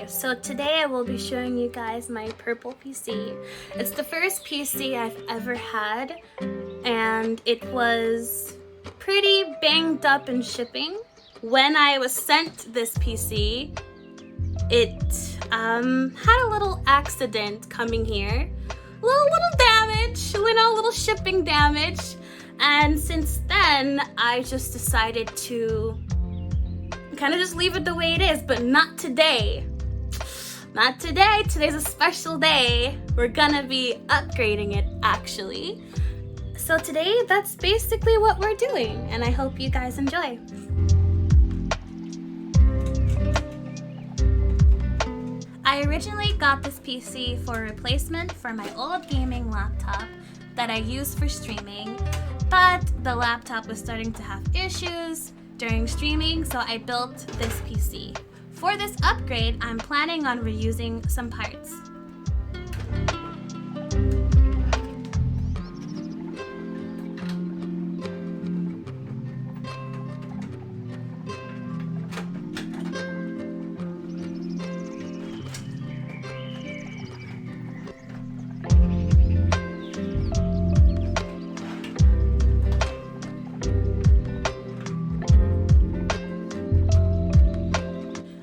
Okay, so today I will be showing you guys my purple PC. It's the first PC I've ever had, and it was pretty banged up in shipping. When I was sent this PC, it had a little accident coming here. Little damage, little shipping damage. And since then, I just decided to kind of just leave it the way it is, but not today. Not today. Today's a special day. We're gonna be upgrading it, actually. So today, that's basically what we're doing, and I hope you guys enjoy. I originally got this PC for a replacement for my old gaming laptop that I use for streaming, but the laptop was starting to have issues during streaming, so I built this PC. For this upgrade, I'm planning on reusing some parts.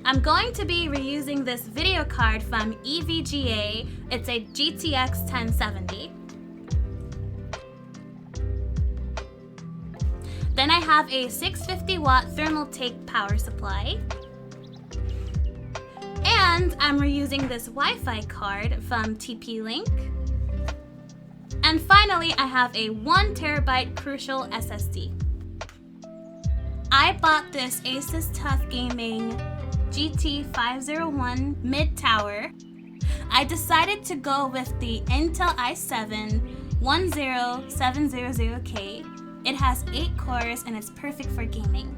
I'm going to be reusing this video card from eVGA. It's a GTX 1070. Then I have a 650 watt Thermaltake power supply. And I'm reusing this Wi-Fi card from TP-Link. And finally, I have a 1 terabyte Crucial SSD. I bought this Asus TUF Gaming GT501 mid-tower. I decided to go with the Intel i7-10700K. It has 8 cores and it's perfect for gaming.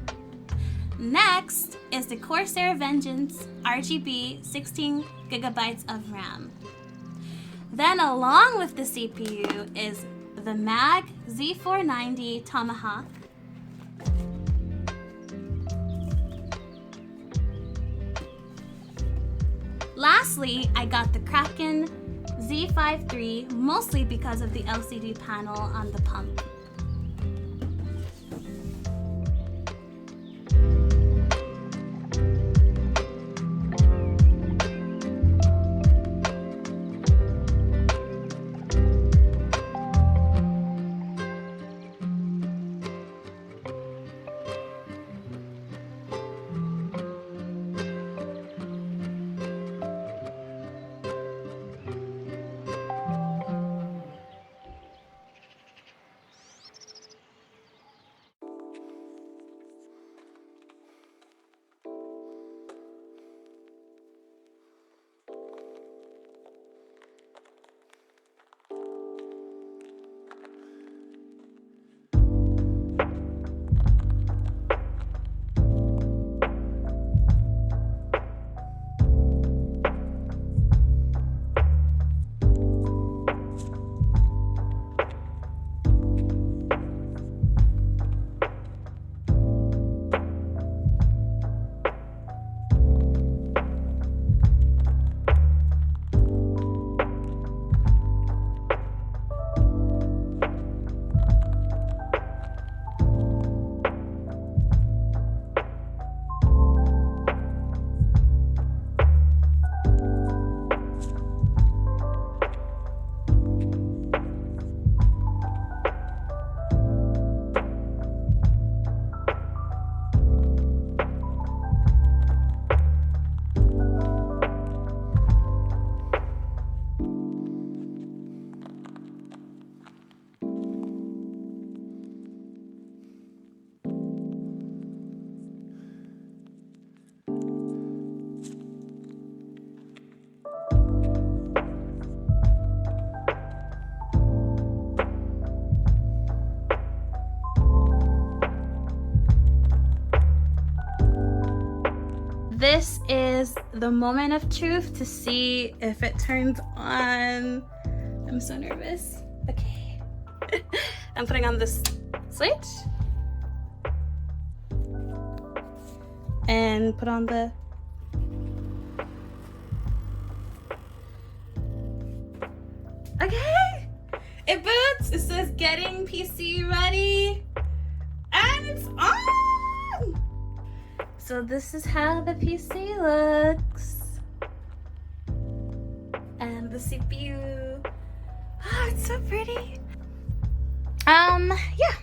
Next is the Corsair Vengeance RGB 16 gigabytes of RAM. Then along with the CPU is the MAG Z490 Tomahawk. Lastly, I got the Kraken Z5 III, mostly because of the LCD panel on the pump. This is the moment of truth to see if it turns on. I'm so nervous. Okay. I'm putting on this switch. And put on the getting PC ready, and it's on! So this is how the PC looks. And the CPU. Oh, it's so pretty. Yeah.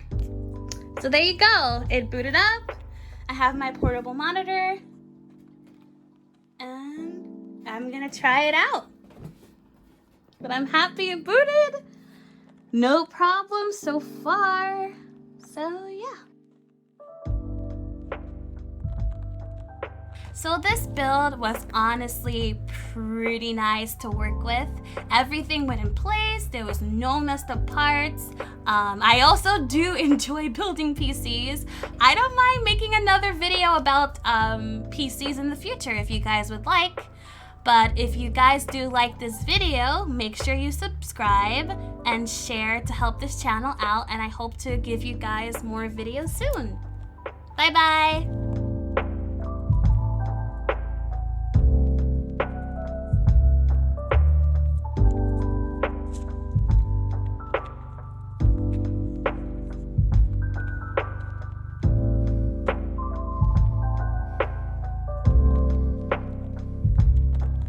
So there you go. It booted up. I have my portable monitor. And I'm gonna try it out. But I'm happy it booted. No problem so far. So yeah. So this build was honestly pretty nice to work with. Everything went in place. There was no messed up parts. I also do enjoy building PCs. I don't mind making another video about PCs in the future if you guys would like. But if you guys do like this video, make sure you subscribe and share to help this channel out. And I hope to give you guys more videos soon. Bye bye.